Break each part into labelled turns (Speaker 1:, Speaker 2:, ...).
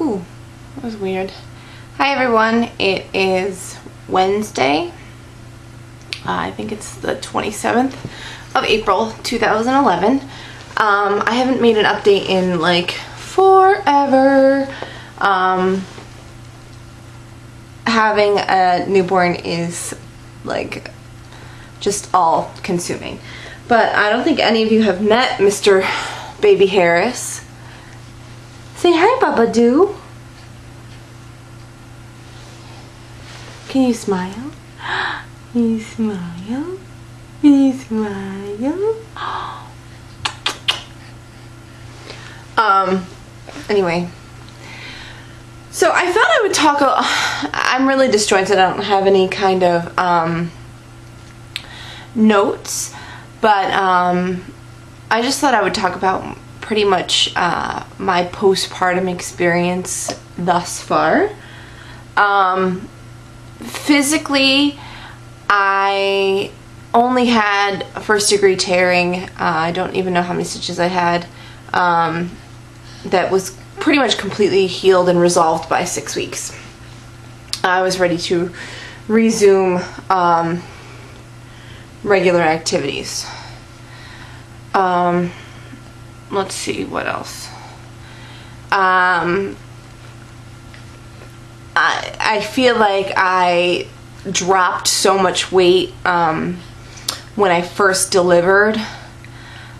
Speaker 1: Ooh, that was weird. Hi everyone, it is Wednesday. I think it's the 27th of April 2011. I haven't made an update in like forever. Having a newborn is like just all consuming. But I don't think any of you have met Mr. Baby Harris. Say hi, Baba Doo. Can you smile? Can you smile? Can you smile? Anyway. So I thought I would talk, I'm really disjointed, I don't have any kind of notes, but I just thought I would talk about pretty much my postpartum experience thus far. Physically, I only had a first-degree tearing. I don't even know how many stitches I had. That was pretty much completely healed and resolved by 6 weeks. I was ready to resume regular activities. Let's see, what else? I feel like I dropped so much weight when I first delivered.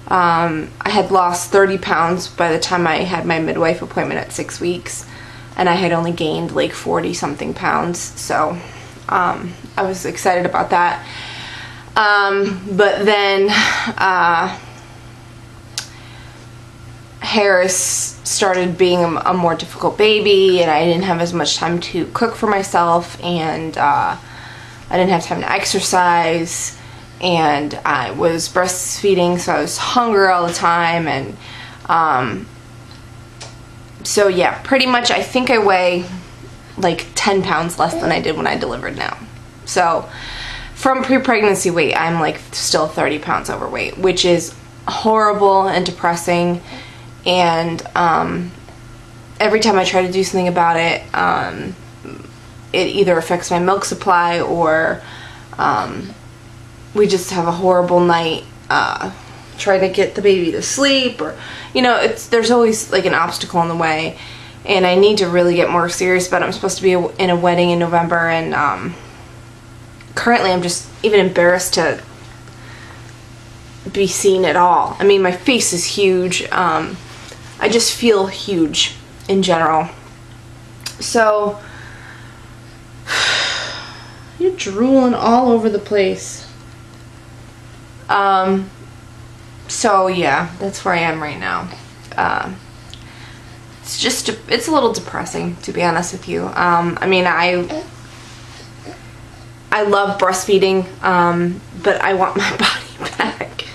Speaker 1: I had lost 30 pounds by the time I had my midwife appointment at 6 weeks, and I had only gained like 40 something pounds, so I was excited about that. But then Harris started being a more difficult baby, and I didn't have as much time to cook for myself, and I didn't have time to exercise, and I was breastfeeding, so I was hungry all the time, and so yeah, pretty much I think I weigh like 10 pounds less than I did when I delivered now. So from pre-pregnancy weight, I'm like still 30 pounds overweight, which is horrible and depressing, and every time I try to do something about it, it either affects my milk supply, or we just have a horrible night trying to get the baby to sleep, or you know, there's always like an obstacle in the way, and I need to really get more serious about it. I'm supposed to be in a wedding in November, and currently I'm just even embarrassed to be seen at all. I mean, my face is huge. I just feel huge in general. So you're drooling all over the place. So yeah, that's where I am right now. It's a little depressing, to be honest with you. I mean, I love breastfeeding, but I want my body back.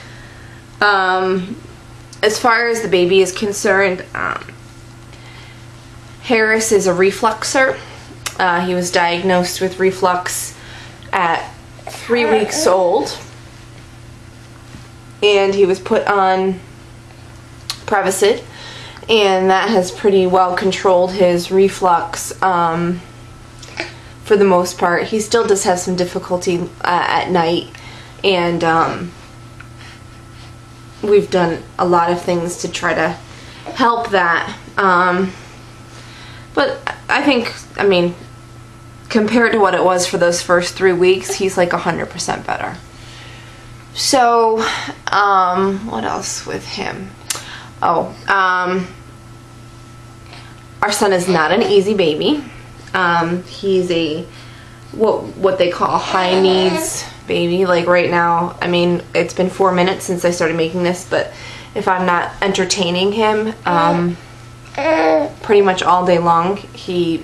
Speaker 1: As far as the baby is concerned, Harris is a refluxer. He was diagnosed with reflux at 3 weeks old, and he was put on Prevacid, and that has pretty well controlled his reflux for the most part. He still does have some difficulty at night, and we've done a lot of things to try to help that, but I think, I mean, compared to what it was for those first 3 weeks, he's like 100% better. So, what else with him? Oh, our son is not an easy baby. He's a, what they call high needs baby. Like right now, I mean, it's been 4 minutes since I started making this, but if I'm not entertaining him, pretty much all day long, he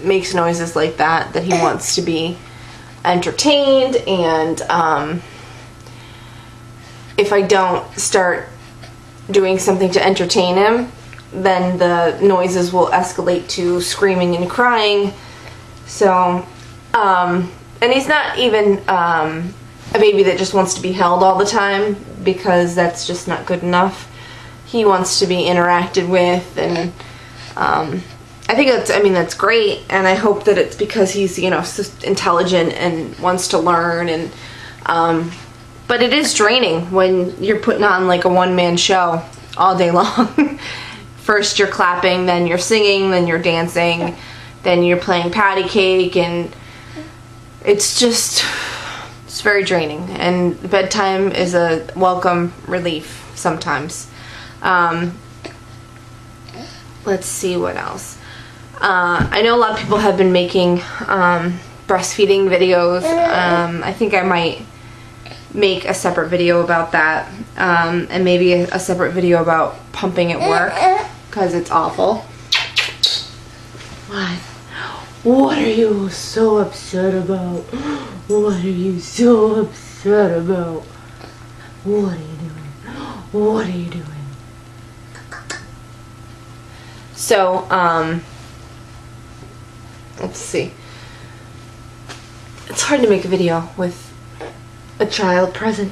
Speaker 1: makes noises like that he wants to be entertained, and if I don't start doing something to entertain him, then the noises will escalate to screaming and crying. So, and he's not even a baby that just wants to be held all the time, because that's just not good enough. He wants to be interacted with, and I think that's great, and I hope that it's because he's, you know, so intelligent and wants to learn, and but it is draining when you're putting on like a one-man show all day long. First you're clapping, then you're singing, then you're dancing, then you're playing patty cake, and it's very draining, and bedtime is a welcome relief sometimes. Let's see what else. I know a lot of people have been making breastfeeding videos. I think I might make a separate video about that, and maybe a separate video about pumping at work, because it's awful. What are you so upset about? What are you so upset about? What are you doing? What are you doing? So, let's see. It's hard to make a video with a child present.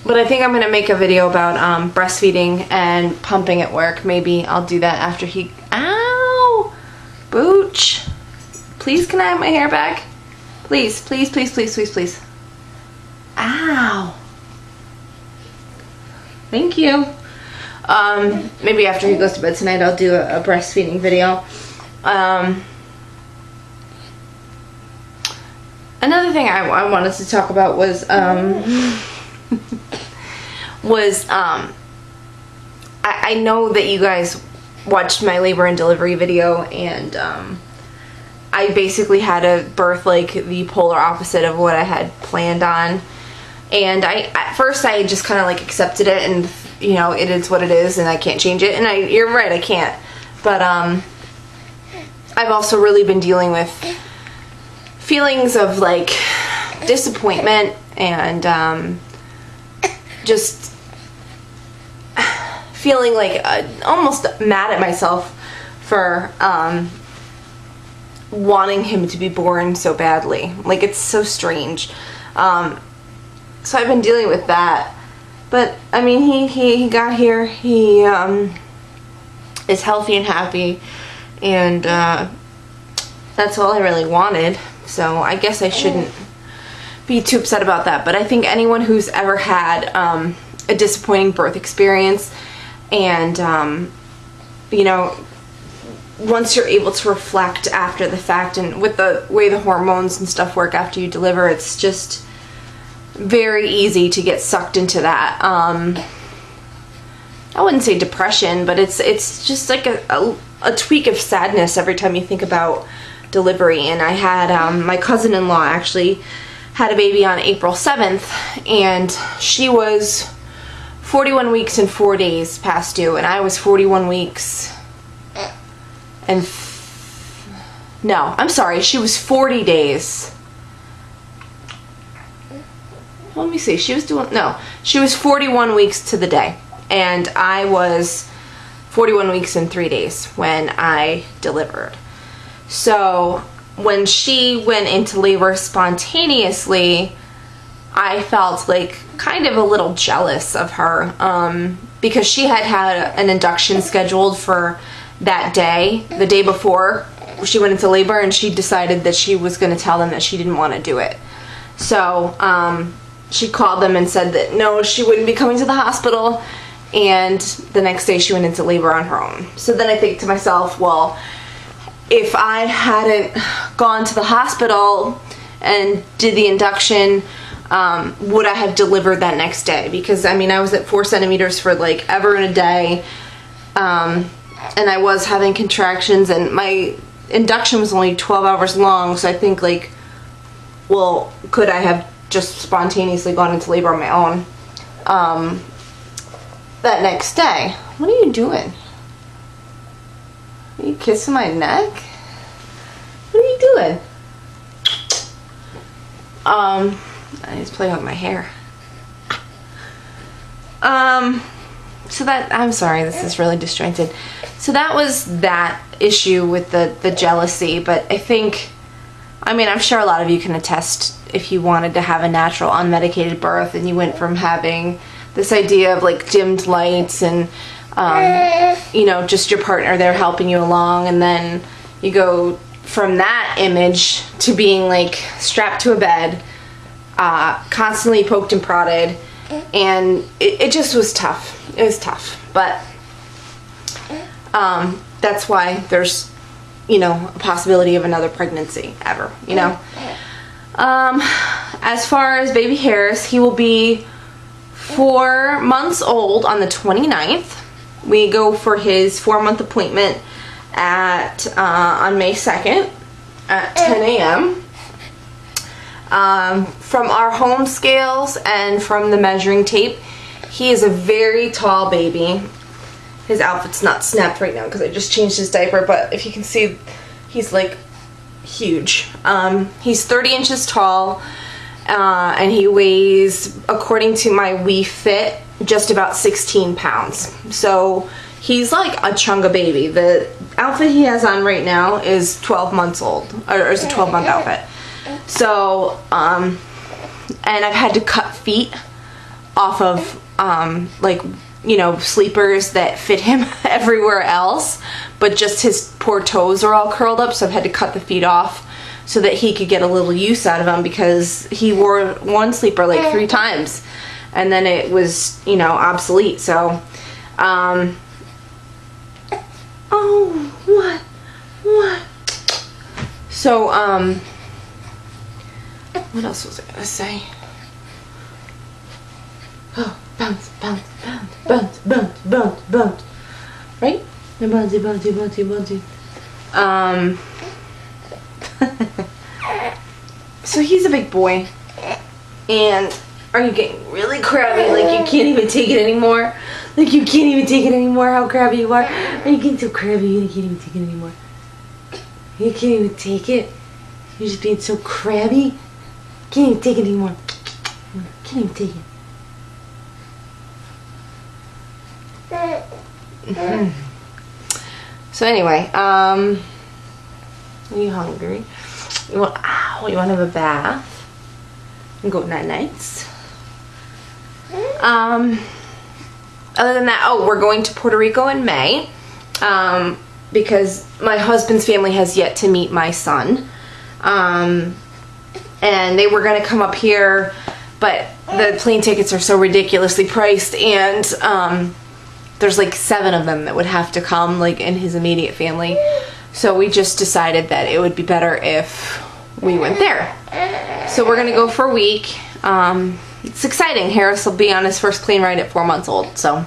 Speaker 1: But I think I'm going to make a video about breastfeeding and pumping at work. Maybe I'll do that after he... Ow! Booch! Please, can I have my hair back? Please, please, please, please, please, please. Ow! Thank you. Maybe after he goes to bed tonight, I'll do a breastfeeding video. Another thing I wanted to talk about was I know that you guys watched my labor and delivery video, and I basically had a birth like the polar opposite of what I had planned on. And at first I just kind of like accepted it, and you know, it is what it is, and I can't change it. And you're right, I can't. But I've also really been dealing with feelings of like disappointment and just feeling like almost mad at myself for wanting him to be born so badly. Like, it's so strange. So I've been dealing with that. But I mean, he got here. He is healthy and happy, and that's all I really wanted. So I guess I shouldn't be too upset about that. But I think anyone who's ever had a disappointing birth experience, and you know, once you're able to reflect after the fact, and with the way the hormones and stuff work after you deliver, it's just very easy to get sucked into that. I wouldn't say depression, but it's just like a tweak of sadness every time you think about delivery. And I had my cousin-in-law actually had a baby on April 7th, and she was 41 weeks and 4 days past due, and I was 41 weeks and no, I'm sorry, she was 40 days. Let me see, she was 41 weeks to the day, and I was 41 weeks and 3 days when I delivered. So when she went into labor spontaneously, I felt like kind of a little jealous of her, because she had an induction scheduled for that day, the day before she went into labor, and she decided that she was going to tell them that she didn't want to do it. So she called them and said that no, she wouldn't be coming to the hospital, and the next day she went into labor on her own. So then I think to myself, well, if I hadn't gone to the hospital and did the induction, would I have delivered that next day? Because I mean, I was at 4 centimeters for like ever in a day, and I was having contractions, and my induction was only 12 hours long. So I think like, well, could I have just spontaneously gone into labor on my own that next day? What are you doing? Are you kissing my neck? What are you doing? I just playing with my hair. So that, I'm sorry, this is really disjointed. So that was that issue with the jealousy, but I think, I mean, I'm sure a lot of you can attest, if you wanted to have a natural unmedicated birth and you went from having this idea of like dimmed lights and you know, just your partner there helping you along, and then you go from that image to being like strapped to a bed, constantly poked and prodded, and it just was tough. It was tough, but that's why there's, you know, a possibility of another pregnancy ever, you know. As far as baby Harris, he will be 4 months old on the 29th. We go for his 4-month appointment at on May 2nd at 10 a.m. From our home scales and from the measuring tape, he is a very tall baby. His outfit's not snapped right now because I just changed his diaper, but if you can see, he's like huge. He's 30 inches tall, and he weighs, according to my We Fit, just about 16 pounds. So he's like a chunga baby. The outfit he has on right now is 12 months old, or is a 12-month outfit. So, and I've had to cut feet off of, like, you know, sleepers that fit him everywhere else, but just his poor toes are all curled up, so I've had to cut the feet off so that he could get a little use out of them, because he wore one sleeper like 3 times and then it was, you know, obsolete. So oh, what so what else was I gonna say? Oh, bounce, bounce, bounce, bounce, bounce, bounce, bounce. Right? Bouncy, bouncy, bouncy, bouncy. So he's a big boy. And are you getting really crabby? Like you can't even take it anymore? Like you can't even take it anymore? How crabby you are? Are you getting so crabby you can't even take it anymore? You can't even take it? You're just being so crabby? Can't even take it anymore. Can't even take it. So anyway, are you hungry? You want to have a bath and go night nights? Other than that, oh, we're going to Puerto Rico in May, because my husband's family has yet to meet my son, and they were going to come up here, but the plane tickets are so ridiculously priced, and there's like 7 of them that would have to come, like in his immediate family. So we just decided that it would be better if we went there. So we're gonna go for a week. It's exciting. Harris will be on his first plane ride at 4 months old. So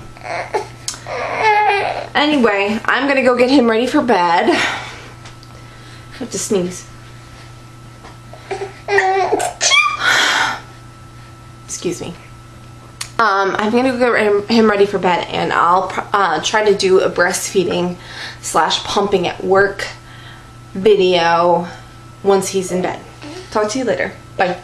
Speaker 1: anyway, I'm gonna go get him ready for bed. I have to sneeze. Excuse me. I'm gonna go get him ready for bed, and I'll try to do a breastfeeding / pumping at work video once he's in bed. Talk to you later. Bye.